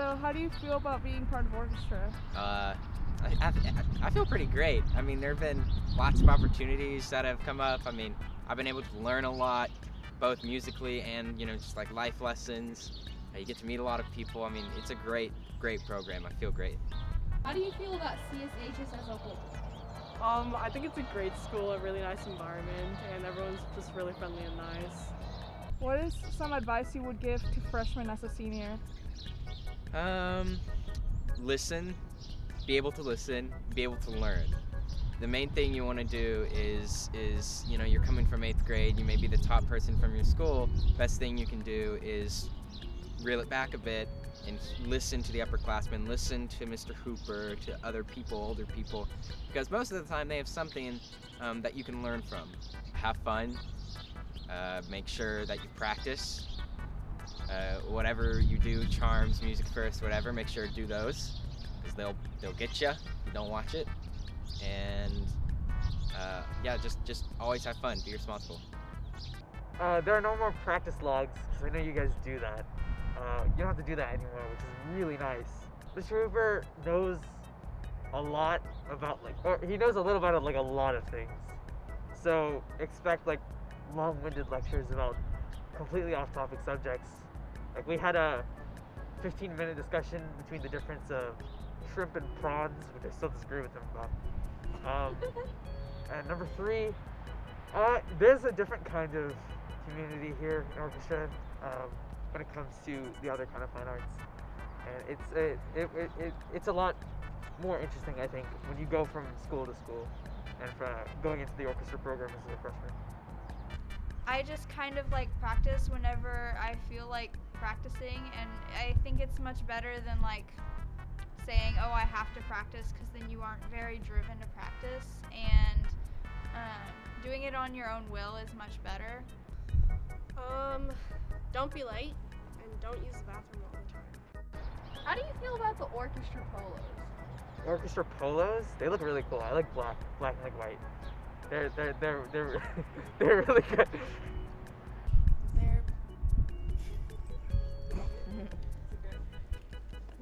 So how do you feel about being part of orchestra? I feel pretty great. I mean, there have been lots of opportunities that have come up. I mean, I've been able to learn a lot, both musically and, just like life lessons. You get to meet a lot of people. I mean, it's a great program. I feel great. How do you feel about CSHS as a whole? I think it's a great school, a really nice environment, and everyone's just really friendly and nice. What is some advice you would give to freshmen as a senior? Listen, be able to listen, be able to learn. The main thing you want to do is you're coming from 8th grade, you may be the top person from your school. Best thing you can do is reel it back a bit and listen to the upperclassmen, listen to Mr. Hooper, to other people, older people, because most of the time they have something that you can learn from. Have fun, make sure that you practice. Whatever you do, charms, music first, whatever, make sure to do those, because they'll get you if you don't watch it. And yeah, just always have fun, be responsible. There are no more practice logs, because I know you guys do that. You don't have to do that anymore, which is really nice. Mr. Hooper knows a lot about, or he knows a little about a lot of things. So expect long-winded lectures about completely off-topic subjects. We had a 15-minute discussion between the difference of shrimp and prawns, which I still disagree with him about. And number 3, there's a different kind of community here in orchestra when it comes to the other kind of fine arts, and it's a lot more interesting, I think, when you go from school to school and going into the orchestra program as a freshman. I just kind of practice whenever I feel like practicing, and I think it's much better than saying, oh, I have to practice, because then you aren't very driven to practice, and doing it on your own will is much better. Don't be late, and don't use the bathroom all the time. How do you feel about the orchestra polos? Orchestra polos? They look really cool. I like black and white. They're they're really good.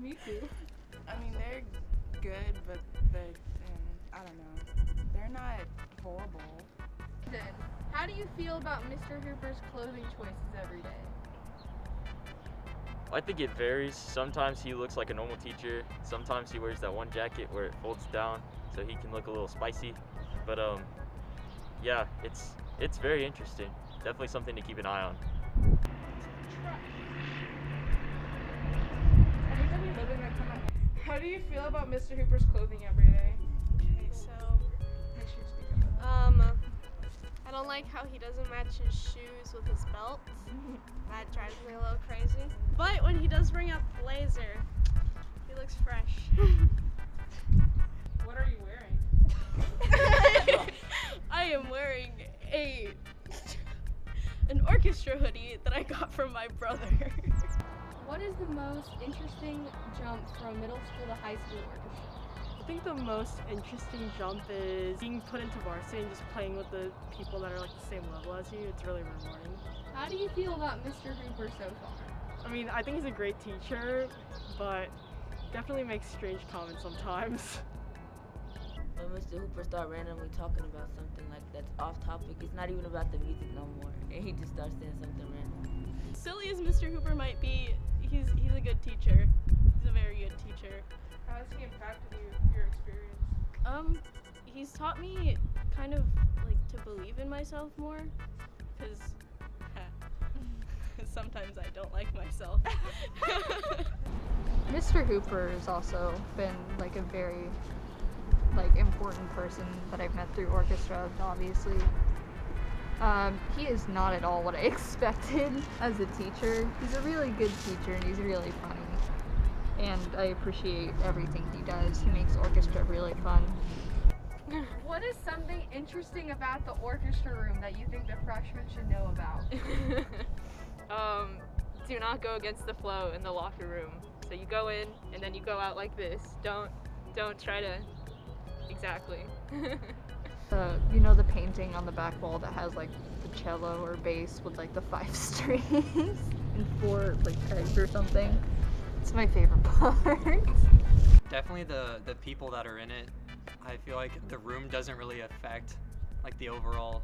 Me too. I mean, they're good, but I don't know. They're not horrible. Then, how do you feel about Mr. Hooper's clothing choices every day? I think it varies. Sometimes he looks like a normal teacher. Sometimes he wears that one jacket where it folds down so he can look a little spicy. But yeah, it's very interesting. Definitely something to keep an eye on. How do you feel about Mr. Hooper's clothing every day? Okay, so Make sure you speak up. I don't like how he doesn't match his shoes with his belt. That drives me a little crazy. But when he does bring up blazer, he looks fresh. What are you wearing? I am wearing an orchestra hoodie that I got from my brother. What is the most interesting jump from middle school to high school orchestra? I think the most interesting jump is being put into varsity and just playing with the people that are the same level as you. It's really rewarding. How do you feel about Mr. Hooper so far? I mean, I think he's a great teacher, but definitely makes strange comments sometimes. When Mr. Hooper start randomly talking about something that's off topic, it's not even about the music no more, and he just starts saying something random. Silly as Mr. Hooper might be, he's a good teacher. He's a very good teacher. How has he impacted your experience? He's taught me kind of to believe in myself more, because sometimes I don't like myself. Mr. Hooper has also been a very important person that I've met through orchestra, obviously. He is not at all what I expected as a teacher. He's a really good teacher and he's really funny. And I appreciate everything he does. He makes orchestra really fun. What is something interesting about the orchestra room that you think the freshmen should know about? Do not go against the flow in the locker room. So you go in and then you go out like this. Don't try to exactly. The painting on the back wall that has the cello or bass with the 5 strings and 4 pegs or something. It's my favorite part. Definitely the people that are in it. I feel like the room doesn't really affect like the overall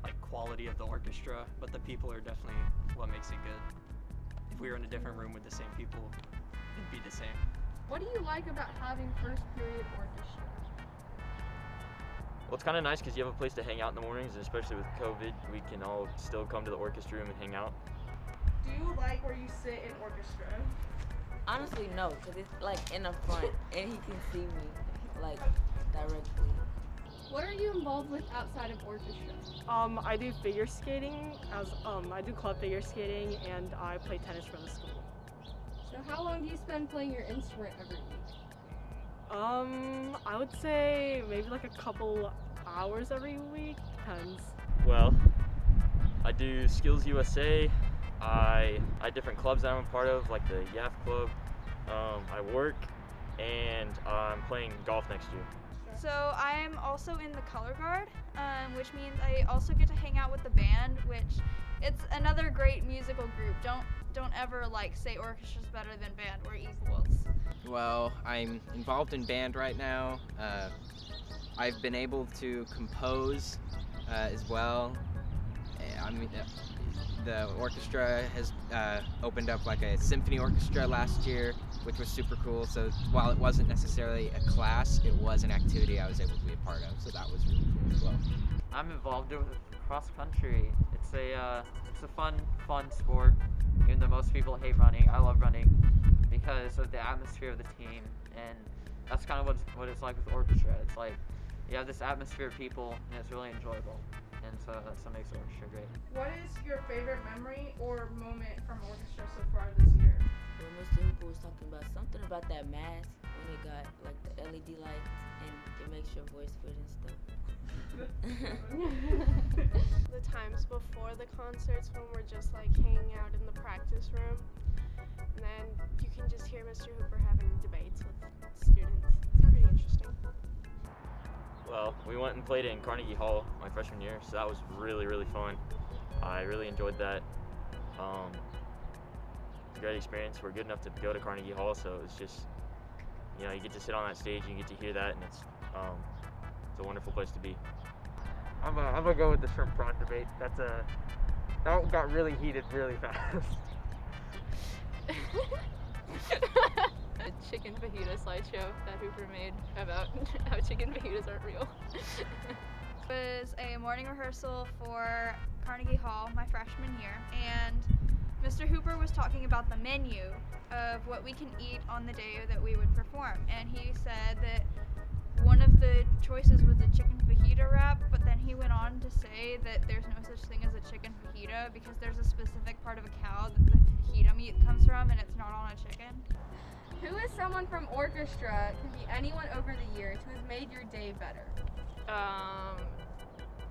like quality of the orchestra, but the people are definitely what makes it good. If we were in a different room with the same people, it'd be the same. What do you like about having first period orchestra? Well, it's kind of nice because you have a place to hang out in the mornings, and especially with COVID, we can all still come to the orchestra room and hang out. Do you like where you sit in orchestra? Honestly, no, because it's like in the front and he can see me like directly. What are you involved with outside of orchestra? I do figure skating, I do club figure skating, and I play tennis for the school. So how long do you spend playing your instrument every week? I would say maybe like a couple hours every week, depends. Well, I do Skills USA. I different clubs that I'm a part of, like the YAF Club. I work, and I'm playing golf next year. So I'm also in the color guard, which means I also get to hang out with the band, which it's another great musical group. Don't ever like say orchestra's better than band. We're equals. Well, I'm involved in band right now. I've been able to compose as well. I mean, the orchestra has opened up like a symphony orchestra last year, which was super cool. So while it wasn't necessarily a class, it was an activity I was able to be a part of. So that was really cool as well. I'm involved with cross country. It's a fun sport. Even though most people hate running, I love running because of the atmosphere of the team, and that's kind of what it's like with orchestra. It's like you have this atmosphere of people, and it's really enjoyable, and so that's what makes orchestra great. What is your favorite memory or moment from orchestra so far this year? Well, Mr. Hooper was talking about something about that mask when it got like the LED lights and it makes your voice good and stuff. The times before the concerts when we're just like hanging out in the practice room, and then you can just hear Mr. Hooper having debates with students. It's pretty interesting. Well, we went and played in Carnegie Hall my freshman year, so that was really, really fun. I really enjoyed that. It's a great experience. We're good enough to go to Carnegie Hall, so it's just, you know, you get to sit on that stage and you get to hear that, and it's a wonderful place to be. I'm gonna go with the shrimp prawn debate. That one got really heated really fast. A chicken fajita slideshow that Hooper made about how chicken fajitas aren't real. It was a morning rehearsal for Carnegie Hall my freshman year, and Mr. Hooper was talking about the menu of what we can eat on the day that we would perform, and he said that one of the choices was a chicken fajita wrap, but then he went on to say that there's no such thing as a chicken fajita because there's a specific part of a cow that the fajita meat comes from, and it's not on a chicken. Who is someone from orchestra, can be anyone over the years, who has made your day better?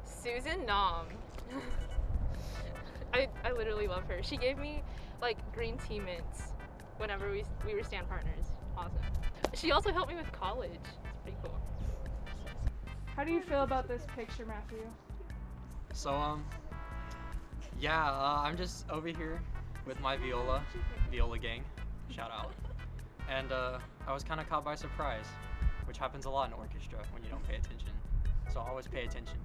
Susan Nom. I literally love her. She gave me like green tea mints whenever we were stand partners. Awesome. She also helped me with college. It's pretty cool. How do you feel about this picture, Matthew? So I'm just over here with my viola gang, shout out. And I was kind of caught by surprise, which happens a lot in orchestra when you don't pay attention. So always pay attention.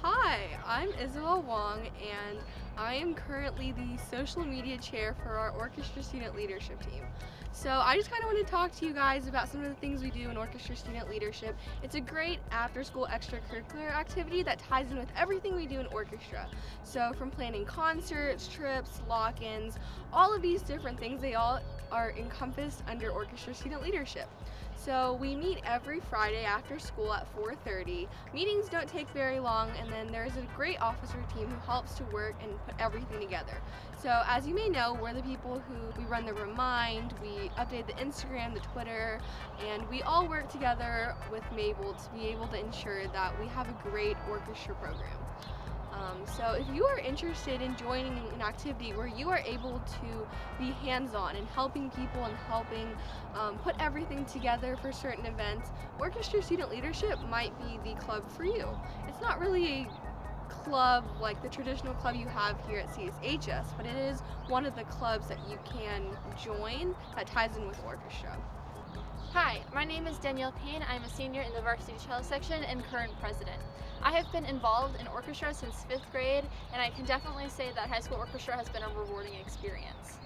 Hi, I'm Isabel Wong, and I am currently the social media chair for our orchestra student leadership team. So I just kind of want to talk to you guys about some of the things we do in orchestra student leadership. It's a great after-school extracurricular activity that ties in with everything we do in orchestra. So from planning concerts, trips, lock-ins, all of these different things, they all are encompassed under orchestra student leadership. So we meet every Friday after school at 4:30. Meetings don't take very long, and then there's a great officer team who helps to work and put everything together. So as you may know, we're the people who we run the Remind, we update the Instagram, the Twitter, and we all work together with Mabel to be able to ensure that we have a great orchestra program. So if you are interested in joining an activity where you are able to be hands-on and helping people and helping put everything together for certain events, orchestra student leadership might be the club for you. It's not really a club like the traditional club you have here at CSHS, but it is one of the clubs that you can join that ties in with orchestra. Hi, my name is Danielle Kane. I'm a senior in the varsity cello section and current president. I have been involved in orchestra since 5th grade, and I can definitely say that high school orchestra has been a rewarding experience.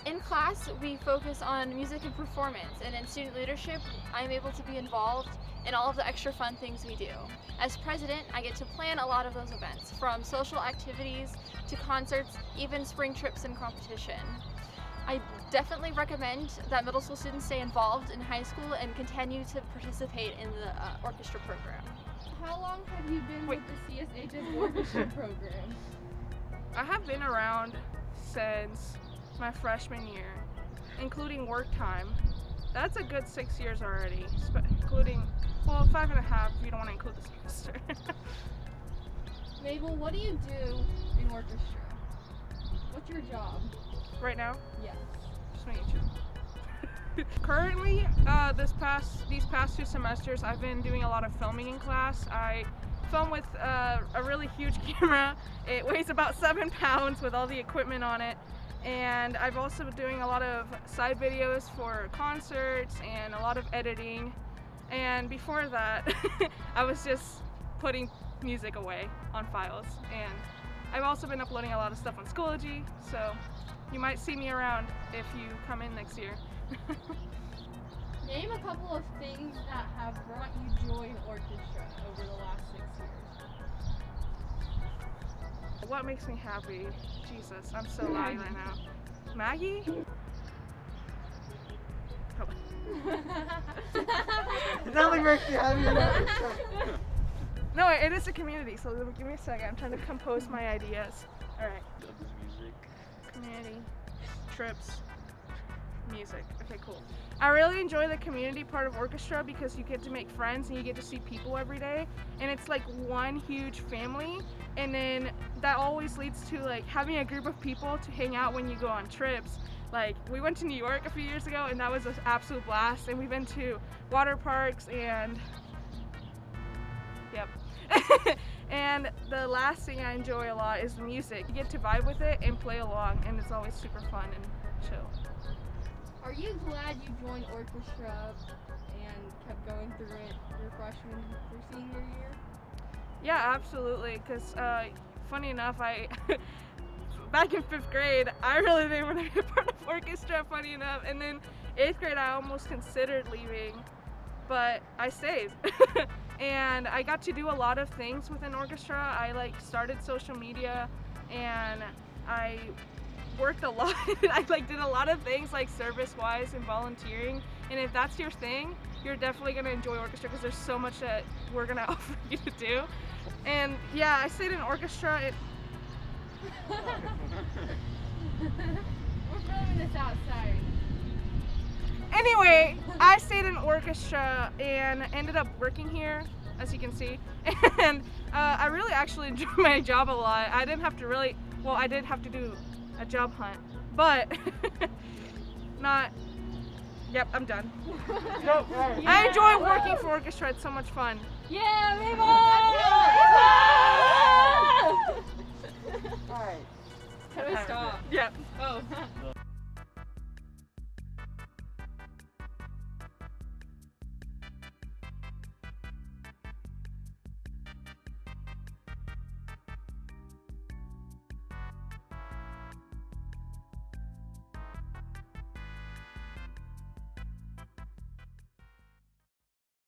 In class, we focus on music and performance, and in student leadership, I'm able to be involved in all of the extra fun things we do. As president, I get to plan a lot of those events, from social activities to concerts, even spring trips and competition. I definitely recommend that middle school students stay involved in high school and continue to participate in the orchestra program. How long have you been with the CSHS orchestra program? I have been around since my freshman year, including work time. That's a good 6 years already, including, well, 5.5 if you don't want to include the semester. Mabel, what do you do in orchestra? What's your job? Right now? Yes. Just making sure. Currently, these past 2 semesters, I've been doing a lot of filming in class. I film with a really huge camera. It weighs about 7 pounds with all the equipment on it. And I've also been doing a lot of side videos for concerts and a lot of editing. And before that, I was just putting music away on files. And I've also been uploading a lot of stuff on Schoology, so you might see me around if you come in next year. Name a couple of things that have brought you joy in orchestra over the last 6 years. What makes me happy? Jesus, I'm so loud right now. Maggie? Nothing makes me happy. No, it is a community, so give me a second. I'm trying to compose my ideas. Alright. Community, trips, music. Okay, cool. I really enjoy the community part of orchestra because you get to make friends and you get to see people every day, and it's like one huge family, and then that always leads to like having a group of people to hang out when you go on trips. Like, we went to New York a few years ago and that was an absolute blast, and we've been to water parks and yep. And the last thing I enjoy a lot is the music. You get to vibe with it and play along, and it's always super fun and chill. Are you glad you joined orchestra and kept going through it your freshman through senior year? Yeah, absolutely, because funny enough, back in 5th grade, I really didn't want to be a part of orchestra, funny enough, and then 8th grade I almost considered leaving, but I stayed. And I got to do a lot of things within orchestra. I started social media, and I worked a lot. I did a lot of things service-wise and volunteering. And if that's your thing, you're definitely gonna enjoy orchestra because there's so much that we're gonna offer you to do. And yeah, I stayed in orchestra. We're filming this outside. Anyway, I stayed in orchestra and ended up working here, as you can see. And I really actually enjoyed my job a lot. I didn't have to really, well, I did have to do a job hunt, but yep, I'm done. I enjoy working for orchestra, it's so much fun. Yeah, Mabel!